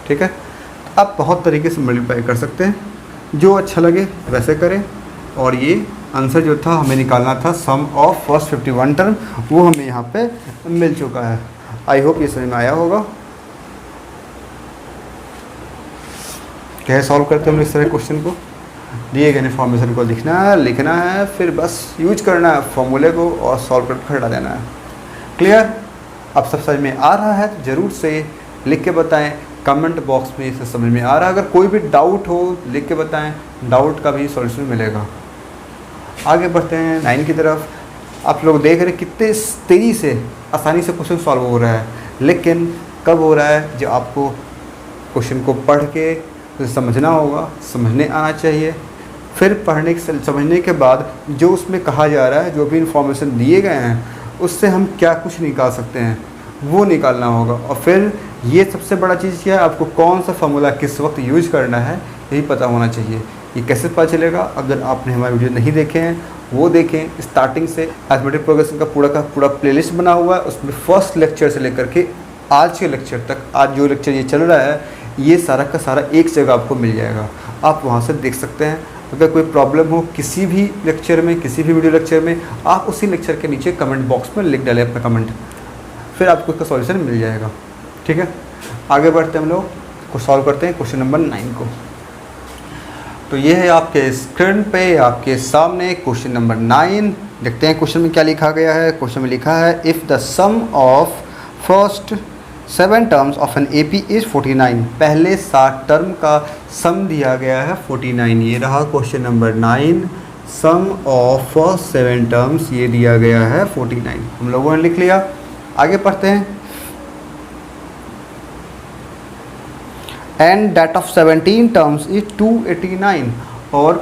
ठीक है। आप बहुत तरीके से मल्टीप्लाई कर सकते हैं, जो अच्छा लगे वैसे करें। और ये आंसर जो था हमें निकालना था सम ऑफ फर्स्ट 51 टर्म, वो हमें यहाँ पे मिल चुका है। आई होप ये समझ में आया होगा। कैसे सॉल्व करते हैं हम इस तरह क्वेश्चन को, दिए गए इन्फॉर्मेशन को लिखना है, फिर बस यूज करना है फॉर्मूले को और सॉल्व करके हटा देना है। क्लियर, अब सब समझ में आ रहा है तो ज़रूर से लिख के बताएं कमेंट बॉक्स में, इसे समझ में आ रहा है। अगर कोई भी डाउट हो लिख के बताएं, डाउट का भी सॉल्यूशन मिलेगा। आगे बढ़ते हैं 9 की तरफ। आप लोग देख रहे हैं कितने तेज़ी से आसानी से क्वेश्चन सॉल्व हो रहा है, लेकिन कब हो रहा है, जब आपको क्वेश्चन को पढ़ के तो समझना होगा, समझने आना चाहिए। फिर पढ़ने समझने के बाद जो उसमें कहा जा रहा है, जो भी इंफॉर्मेशन दिए गए हैं, उससे हम क्या कुछ निकाल सकते हैं वो निकालना होगा। और फिर ये सबसे बड़ा चीज़ क्या है, आपको कौन सा फार्मूला किस वक्त यूज करना है यही पता होना चाहिए। ये कैसे पता चलेगा, अगर आपने हमारे वीडियो नहीं देखे हैं वो देखें स्टार्टिंग से। अरिथमेटिक प्रोग्रेशन का पूरा प्लेलिस्ट बना हुआ है, उसमें फर्स्ट लेक्चर से लेकर के आज के लेक्चर तक, आज जो लेक्चर ये चल रहा है, ये सारा का सारा एक जगह आपको मिल जाएगा, आप वहाँ से देख सकते हैं। अगर कोई प्रॉब्लम हो किसी भी लेक्चर में, किसी भी वीडियो लेक्चर में, आप उसी लेक्चर के नीचे कमेंट बॉक्स में लिख डालें अपना कमेंट, फिर आपको उसका सॉल्यूशन मिल जाएगा। ठीक है, आगे बढ़ते हैं हम लोग को सॉल्व करते हैं क्वेश्चन नंबर 9 को। तो ये है आपके स्क्रीन पे आपके सामने क्वेश्चन नंबर 9। देखते हैं क्वेश्चन में क्या लिखा गया है। क्वेश्चन में लिखा है if the sum of first 7 terms of N AP is 49। पहले 7 टर्म का सम दिया गया है 49। ये रहा question number 9। Sum of first 7 terms ये दिया गया है 49। हम लोगों ने लिख लिया। आगे पढ़ते हैं। And that of 17 terms is 289। और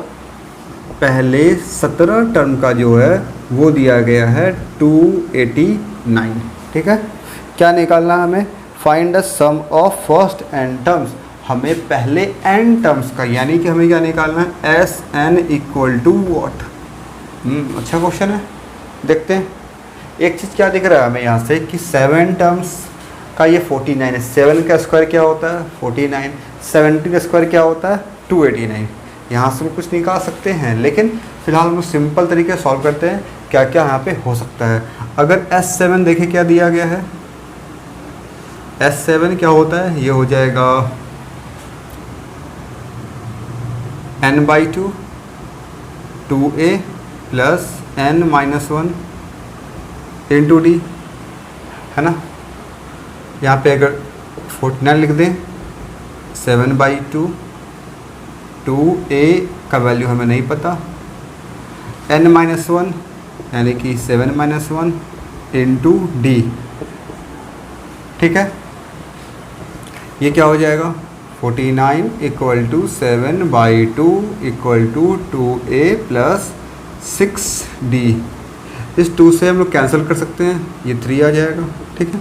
पहले 17 टर्म का जो है वो दिया गया है 289। ठीक है, क्या निकालना है हमें? Find the sum of first n terms. हमें पहले n टर्म्स का, यानी कि हमें क्या निकालना है? Sn equal to what. अच्छा क्वेश्चन है। देखते हैं। एक चीज़ क्या दिख रहा है हमें यहाँ से कि 7 टर्म्स का ये 49 है। 7 का स्क्वायर क्या होता है? 49। 17 का स्क्वायर क्या होता है? 289। यहाँ से हम कुछ निकाल सकते हैं, लेकिन फिलहाल हम सिंपल तरीके से सॉल्व करते हैं क्या क्या यहाँ पे हो सकता है। अगर S7 देखें क्या दिया गया है। S7 क्या होता है? ये हो जाएगा n/2 2a plus n-1 into D, है ना। यहाँ पे अगर 49 लिख दें 7/2 2a का वैल्यू हमें नहीं पता, n-1 यानी कि 7-1 इंटू डी। ठीक है, ये क्या हो जाएगा? 49 equal to 7/2 equal to 2a plus 6d। इस 2 से हम लोग कैंसिल कर सकते हैं, ये 3 आ जाएगा। ठीक है,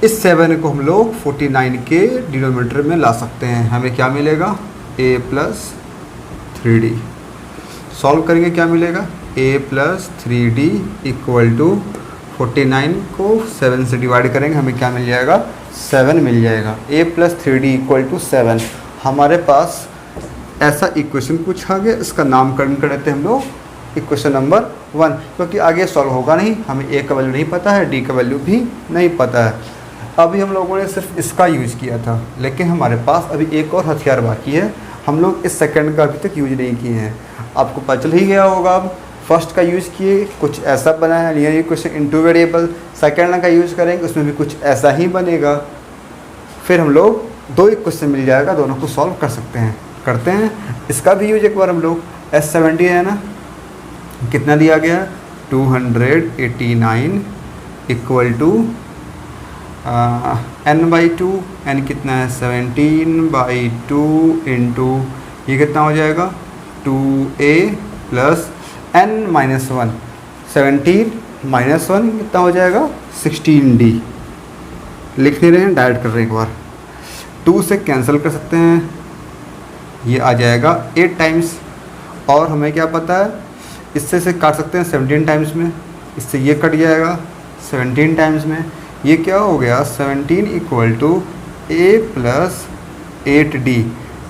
इस 7 को हम लोग 49 के डिनोमिनेटर में ला सकते हैं। हमें क्या मिलेगा? a plus 3d। सॉल्व करेंगे क्या मिलेगा? a plus 3d equal to 49 को 7 से डिवाइड करेंगे, हमें क्या मिल जाएगा? 7 मिल जाएगा। a plus 3d equal to 7। हमारे पास ऐसा इक्वेशन कुछ आ गया, इसका नामकरण कर देते हैं हम लोग इक्वेशन नंबर 1, क्योंकि आगे सॉल्व होगा नहीं। हमें a का वैल्यू नहीं पता है, d का वैल्यू भी नहीं पता है। अभी हम लोगों ने सिर्फ इसका यूज़ किया था, लेकिन हमारे पास अभी एक और हथियार बाकी है। हम लोग इस सेकंड का अभी तक यूज नहीं किए हैं। आपको पता चल ही गया होगा। अब फर्स्ट का यूज़ किए, कुछ ऐसा बनाया linear equation into variable. Second का यूज़ करेंगे, उसमें भी कुछ ऐसा ही बनेगा। फिर हम लोग 2 इक्वेशन मिल जाएगा, दोनों को सॉल्व कर सकते हैं। करते हैं इसका भी यूज एक बार हम लोग। S70 है ना, कितना दिया गया? 289 इक्वल टू n/2, n कितना है? 17/2 इंटू ये कितना हो जाएगा? 2a प्लस n-1 17 माइनस 1 कितना हो जाएगा? 16d। लिख नहीं रहे हैं, डायरेक्ट कर रहे हैं एक बार। 2 से कैंसिल कर सकते हैं, ये आ जाएगा 8 टाइम्स। और हमें क्या पता है, इससे से काट सकते हैं 17 टाइम्स में, इससे ये कट जाएगा 17 टाइम्स में। ये क्या हो गया? 17 equal to a plus 8d।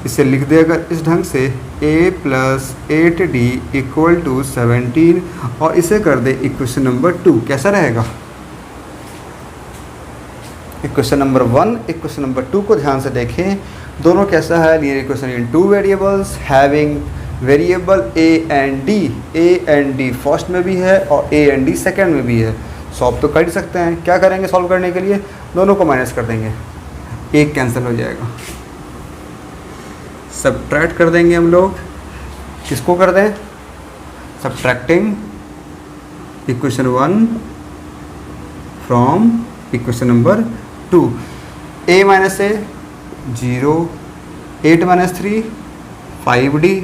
इसे लिख दे अगर इस ढंग से, a plus 8d equal to 17, और इसे कर दे इक्वेशन नंबर 2। कैसा रहेगा? इक्वेशन नंबर 1 इक्वेशन नंबर 2 को ध्यान से देखें, दोनों कैसा है? Linear equation in 2 variables having variable a and d। a and d first में भी है और a एंड d सेकेंड में भी है। सॉल्व तो कर ही सकते हैं। क्या करेंगे सॉल्व करने के लिए? दोनों को माइनस कर देंगे, एक कैंसिल हो जाएगा। सब्ट्रैक्ट कर देंगे हम लोग। किसको कर दें? Subtracting equation 1 from equation number 2। a minus a 0, 8 minus 3 5d,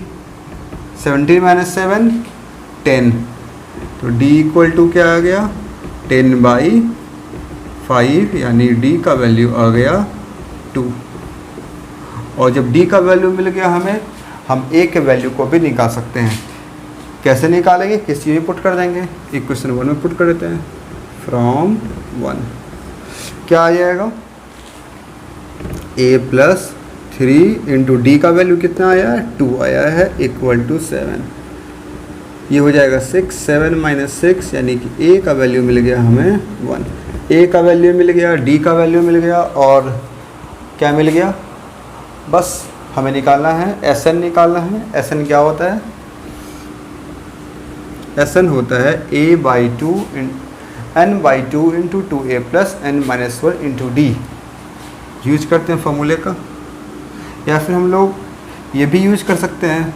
17 minus 7 10। तो d इक्वल टू क्या आ गया? 10/5, यानी d का वैल्यू आ गया 2। और जब d का वैल्यू मिल गया हमें, हम a के वैल्यू को भी निकाल सकते हैं। कैसे निकालेंगे? किसी में पुट कर देंगे, इक्वेशन 1 में पुट कर देते हैं। फ्रॉम 1 क्या आ जाएगा? a प्लस 3 इंटू डी का वैल्यू कितना आया है, 2 आया है, इक्वल टू 7। ये हो जाएगा 6, 7 माइनस 6 यानी कि ए का वैल्यू मिल गया हमें 1। ए का वैल्यू मिल गया, डी का वैल्यू मिल गया, और क्या मिल गया, बस हमें निकालना है एस एन निकालना है। एस एन क्या होता है, एस एन होता है A by two N by two into 2a plus N minus 1 into D. Use करते हैं फॉर्मूले का, या फिर हम लोग ये भी यूज कर सकते हैं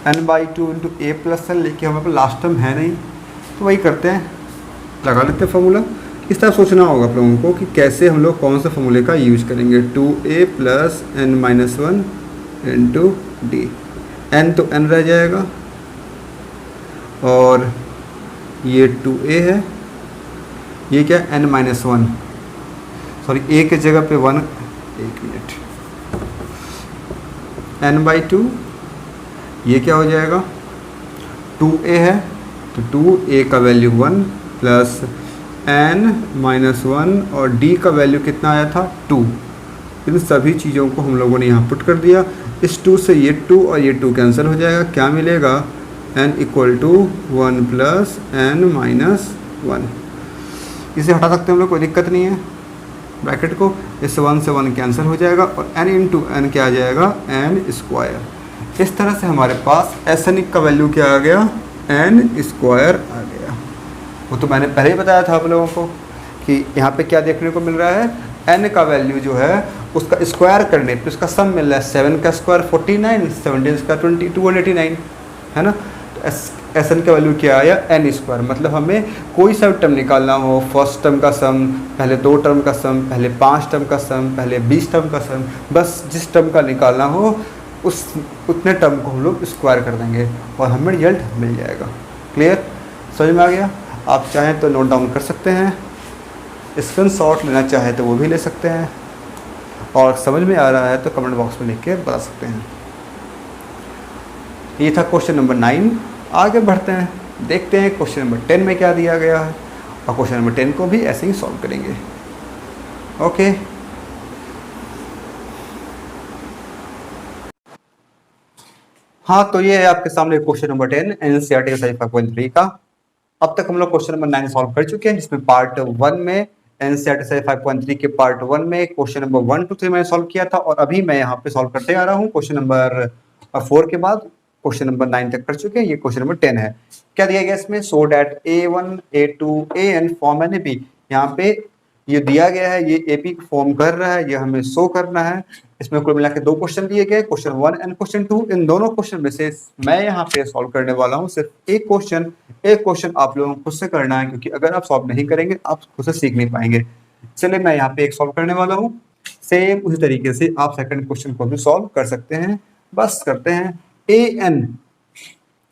N by two into A plus N, लेकिन हमारे पास लास्ट टर्म है नहीं तो वही करते हैं, लगा लेते हैं फार्मूला। इस तरह सोचना होगा आप लोगों को कि कैसे हम लोग कौन सा फार्मूले का यूज करेंगे। 2a plus N minus 1 into d, n तो एन रह जाएगा और ये 2a है, ये क्या एन माइनस 1, सॉरी ए के जगह पे 1, एक मिनट, एन बाई टू, ये क्या हो जाएगा 2a है तो 2a का वैल्यू 1 प्लस एन माइनस 1 और d का वैल्यू कितना आया था 2। इन सभी चीज़ों को हम लोगों ने यहाँ पुट कर दिया। इस 2 से ये 2 और ये 2 कैंसिल हो जाएगा, क्या मिलेगा n equal to 1 plus N minus 1। इसे हटा सकते हैं हम लोग, कोई दिक्कत नहीं है, ब्रैकेट को, इस 1 से 1 कैंसिल हो जाएगा और n इंटू एन क्या आ जाएगा n स्क्वायर। इस तरह से हमारे पास एस एन का वैल्यू क्या आ गया, n स्क्वायर आ गया। वो तो मैंने पहले ही बताया था आप लोगों को कि यहाँ पे क्या देखने को मिल रहा है, n का वैल्यू जो है उसका स्क्वायर करने पे उसका सम मिल रहा है। 7 का स्क्वायर 49, 17 का 289 है ना। तो एस एन का वैल्यू क्या आया n स्क्वायर। मतलब हमें कोई सा टर्म निकालना हो, फर्स्ट टर्म का सम, पहले 2 टर्म का सम, पहले 5 टर्म का सम, पहले 20 टर्म का सम, बस जिस टर्म का निकालना हो उस उतने टर्म को हम लोग स्क्वायर कर देंगे और हमें रिजल्ट मिल जाएगा। क्लियर, समझ में आ गया। आप चाहें तो नोट डाउन कर सकते हैं, स्क्रीनशॉट लेना चाहे तो वो भी ले सकते हैं, और समझ में आ रहा है तो कमेंट बॉक्स में लिख के बता सकते हैं। ये था क्वेश्चन नंबर 9। आगे बढ़ते हैं, देखते हैं क्वेश्चन नंबर 10 में क्या दिया गया है, और क्वेश्चन नंबर 10 को भी ऐसे ही सॉल्व करेंगे। ओके, हाँ, तो ये है आपके सामने क्वेश्चन नंबर 10 एनसीईआरटी एक्सरसाइज 5.3 का। अब तक हम लोग क्वेश्चन नंबर 9 सॉल्व कर चुके हैं, जिसमें पार्ट 1 में एनसीईआरटी एक्सरसाइज 5.3 के पार्ट 1 में क्वेश्चन नंबर 1 to 3 मैंने सॉल्व किया था, और अभी मैं यहाँ पे सॉल्व करते आ रहा हूँ क्वेश्चन नंबर 4 के बाद क्वेश्चन नंबर 9 तक कर चुके हैं। ये क्वेश्चन नंबर 10 है। क्या दिया गया इसमें, so that A1 A2 AN form n AP। यहाँ पे ये दिया गया है, ये AP फॉर्म कर रहा है, ये हमें शो करना है। इसमें कुल मिला के 2 क्वेश्चन दिए गए, क्वेश्चन 1 एंड क्वेश्चन 2। इन दोनों क्वेश्चन में से मैं यहाँ पे सॉल्व करने वाला हूँ सिर्फ एक क्वेश्चन आप लोगों को खुद से करना है, क्योंकि अगर आप सॉल्व नहीं करेंगे आप खुद से सीख नहीं पाएंगे। चलिए, मैं यहाँ पे एक सॉल्व करने वाला हूँ, सेम उसी तरीके से आप सेकंड क्वेश्चन को भी सॉल्व कर सकते हैं। बस करते हैं। AN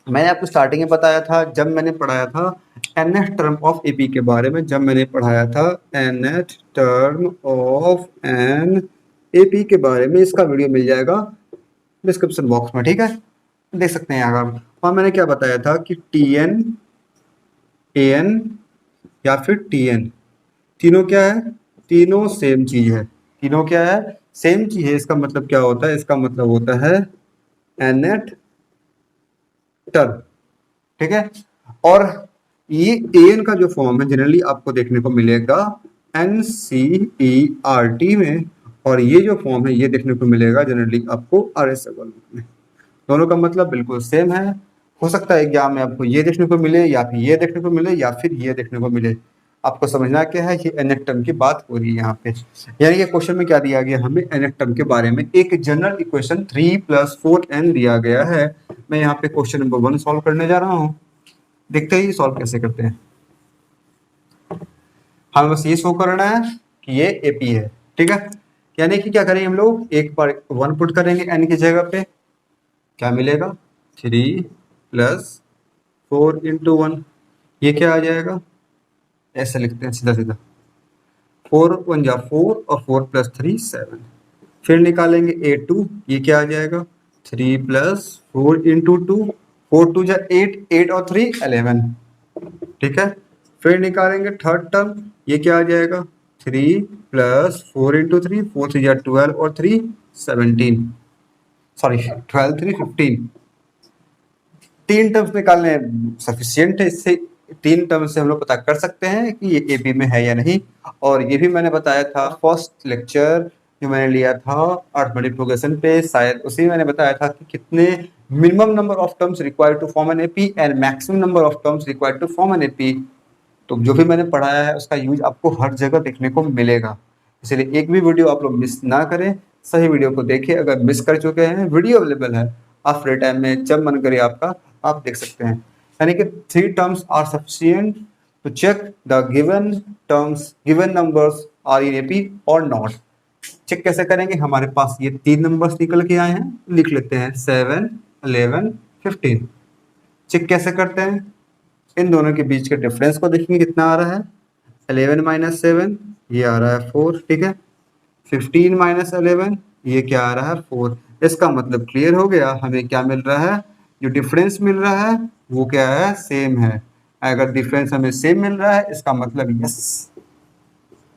मैंने आपको स्टार्टिंग में बताया था, जब मैंने पढ़ाया था nth टर्म ऑफ AP के बारे में, जब मैंने पढ़ाया था nth term of N AP के बारे में, इसका वीडियो मिल जाएगा डिस्क्रिप्शन बॉक्स में, ठीक है, देख सकते हैं यहाँ। और मैंने क्या बताया था कि TN AN या फिर TN, तीनों क्या है, तीनों सेम चीज है। तीनों क्या है, सेम चीज है। इसका मतलब क्या होता है, इसका मतलब होता है nth टर्म, ठीक है। और ये AN का जो फॉर्म है जनरली आपको देखने को मिलेगा NCERT में, और ये जो फॉर्म है ये देखने को मिलेगा जनरली आपको RSL में। दोनों का मतलब बिल्कुल सेम है। हो सकता है एग्जाम में आपको ये देखने को मिले, या फिर ये देखने को मिले, या फिर ये देखने को मिले। आपको समझना क्या है, ये nth टर्म की बात हो रही है यहाँ पे। यानी कि क्वेश्चन में क्या दिया गया, हमें nth टर्म के बारे में एक जनरल इक्वेशन 3 + 4n दिया गया है। मैं यहाँ पे क्वेश्चन नंबर 1 सॉल्व करने जा रहा हूँ। देखते ही सॉल्व कैसे करते हैं। हमें बस ये शो करना है कि ये AP है, ठीक है। यानी कि क्या करेंगे हम लोग, एक बार 1 पुट करेंगे n की जगह पे, क्या मिलेगा 3 + 4 × 1, ये क्या आ जाएगा, ऐसे लिखते हैं सीधा सीधा, 4 × 1 = 4 और 4 + 3 7। फिर निकालेंगे A2, ये क्या आ जाएगा 3 + 4 × 2, 4 × 2 = 8, 8 और 3 11, ठीक है। फिर निकालेंगे थर्ड टर्म, ये क्या आ जाएगा 3 + 4 × 3, 4 × 3 = 12 और 3 17, सॉरी 12 3 15, 3 टर्म्स निकालने सफिशियंट है। इससे 3 टर्म से हम लोग पता कर सकते हैं कि ये एपी में है या नहीं। और ये भी मैंने बताया था फर्स्ट लेक्चर जो मैंने लिया था अरिथमेटिक प्रोग्रेशन पे, शायद उसी में मैंने बताया था कि कितने minimum number of terms required to form an AP and maximum number of terms required to form an AP. तो जो भी मैंने पढ़ाया है उसका यूज आपको हर जगह देखने को मिलेगा, इसलिए एक भी वीडियो आप लोग मिस ना करें, सही वीडियो को देखिए। अगर मिस कर चुके हैं, वीडियो अवेलेबल है, आप फ्री टाइम में जब मन करे आपका आप देख सकते हैं। यानी कि 3 terms are sufficient to check the given terms, given numbers are in AP और नॉट। चेक कैसे करेंगे, हमारे पास ये 3 नंबर्स निकल के आए हैं, लिख लेते हैं 7 11 15। चेक कैसे करते हैं, इन दोनों के बीच के डिफरेंस को देखेंगे कितना आ रहा है। 11 माइनस 7 ये आ रहा है 4, ठीक है। 15 माइनस 11 ये क्या आ रहा है 4। इसका मतलब क्लियर हो गया, हमें क्या मिल रहा है, जो डिफरेंस मिल रहा है वो क्या है, सेम है। अगर डिफरेंस हमें सेम मिल रहा है इसका मतलब यस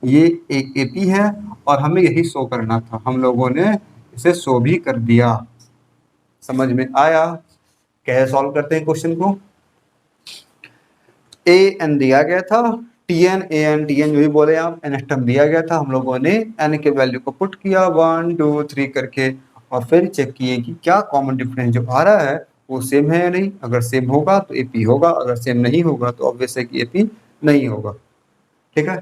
ये एक एपी है, और हमें यही शो करना था, हम लोगों ने इसे शो भी कर दिया। समझ में आया, कैसे सॉल्व करते हैं क्वेश्चन को। ए एन दिया गया था, t n a n t n जो भी बोले आप, एन टर्म दिया गया था, हम लोगों ने एन के वैल्यू को पुट किया 1 2 3 करके, और फिर चेक किए कि क्या कॉमन डिफरेंस जो आ रहा है वो सेम है या नहीं। अगर सेम होगा तो एपी होगा, अगर सेम नहीं होगा तो ऑब्वियस है कि एपी नहीं होगा। ठीक है,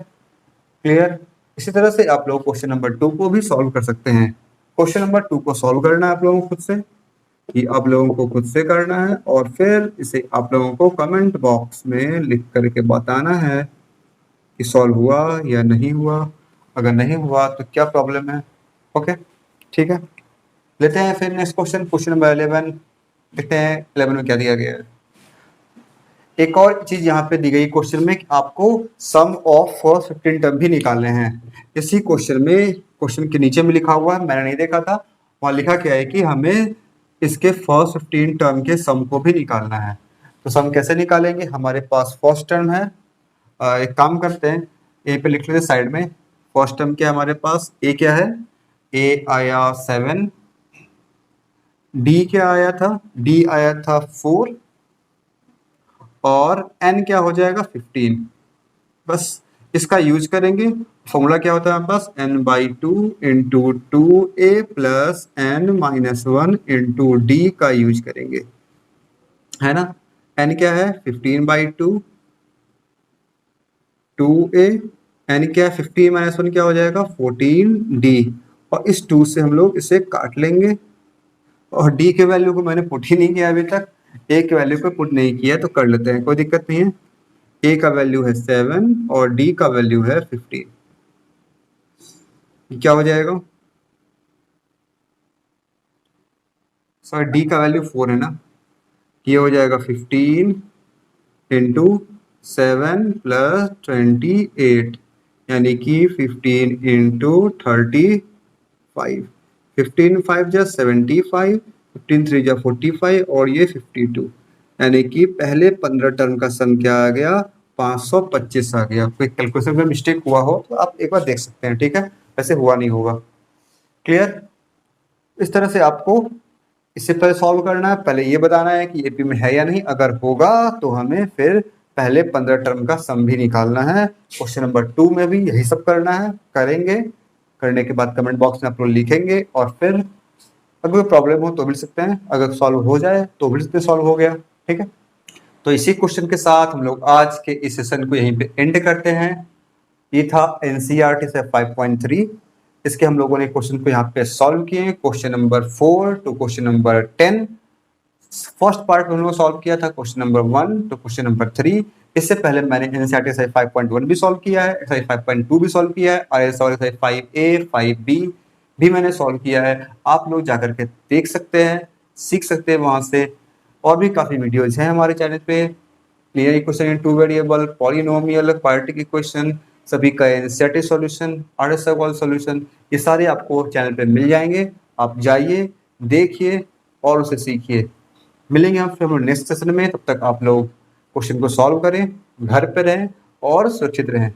क्लियर। इसी तरह से आप लोग क्वेश्चन नंबर 2 को भी सॉल्व कर सकते हैं। क्वेश्चन नंबर 2 को सॉल्व करना है आप लोगों को खुद से, ये आप लोगों को खुद से करना है, और फिर इसे आप लोगों को कमेंट बॉक्स में लिख करके बताना है कि सॉल्व हुआ या नहीं हुआ। अगर नहीं हुआ तो क्या प्रॉब्लम है। ओके, ठीक है, लेते हैं फिर नेक्स्ट क्वेश्चन, क्वेश्चन नंबर 11 देखते हैं 11 में क्या दिया गया है। एक और चीज यहाँ पे दी गई क्वेश्चन में कि आपको सम ऑफ फर्स्ट 15 टर्म भी निकालने हैं। इसी क्वेश्चन में, क्वेश्चन के नीचे में लिखा हुआ है, मैंने नहीं देखा था, वहाँ लिखा क्या है कि हमें इसके फर्स्ट 15 टर्म के सम को भी निकालना है। तो सम कैसे निकालेंगे, हमारे पास फर्स्ट टर्म है, एक काम करते हैं, ए पे लिख लेते हैं साइड में। फर्स्ट टर्म क्या है हमारे पास, ए क्या है, ए आया 7, डी क्या आया था, डी आया था 4, और n क्या हो जाएगा 15। बस इसका यूज करेंगे। फॉर्मूला क्या होता है हमारे पास, n/2 into 2a plus n-1 into D का यूज करेंगे, है ना। n क्या है 15/2, 2a, n क्या है 15-1 क्या हो जाएगा 14d, और इस 2 से हम लोग इसे काट लेंगे। और d के वैल्यू को मैंने पुट ही नहीं किया अभी तक, a के वैल्यू को पुट नहीं किया, तो कर लेते हैं, कोई दिक्कत नहीं है। a का वैल्यू है 7 और d का वैल्यू है 15, क्या हो जाएगा, सॉरी d का वैल्यू 4 है ना, ये हो जाएगा 15 इंटू 7 प्लस 28, यानी कि 15 इंटू 35, 15 5 जा 75, 15 3 जा 45, और ये 52, यानी कि पहले 15 टर्म का सम क्या आ गया 525 आ गया। कोई कैलकुलेशन में मिस्टेक हुआ हो तो आप एक बार देख सकते हैं, ठीक है, वैसे हुआ नहीं होगा। क्लियर, इस तरह से आपको इससे पहले सॉल्व करना है, पहले ये बताना है कि एपी में है या नहीं, अगर होगा तो हमें फिर पहले 15 टर्म का सम भी निकालना है। क्वेश्चन नंबर 2 में भी यही सब करना है, करेंगे, करने के बाद कमेंट बॉक्स में आप लोग लिखेंगे, और फिर अगर कोई प्रॉब्लम हो तो भी सकते हैं, अगर सॉल्व हो जाए तो भी सकते सॉल्व हो गया। ठीक है, तो इसी क्वेश्चन के साथ हम लोग आज के इस सेशन को यहीं पे एंड करते हैं। ये था एनसीईआरटी से 5.3, इसके हम लोगों ने क्वेश्चन को यहाँ पे सॉल्व किए, question number 4 to question number 10। First part में हम लोग सॉल्व किया था question number 1 to question number 3। इससे पहले मैंने एनसीईआरटी से 5.1 भी सॉल्व किया है, एक्सरसाइज 5.2 भी सॉल्व किया है, और एक्सरसाइज 5A 5B भी मैंने सॉल्व किया है। आप लोग जाकर के देख सकते हैं, सीख सकते हैं वहां से। और भी काफी वीडियोज हैं हमारे चैनल पे, linear equation in 2 variable, polynomial, quadratic equation, सभी का एनसीईआरटी सॉल्यूशन, आरएसएस सॉल्यूशन, ये सारे आपको चैनल पे मिल जाएंगे। आप जाइए, देखिए और उसे सीखिए। मिलेंगे हम फिर नेक्स्ट सेशन में, तब तक आप लोग क्वेश्चन को सॉल्व करें, घर पे रहें और सुरक्षित रहें।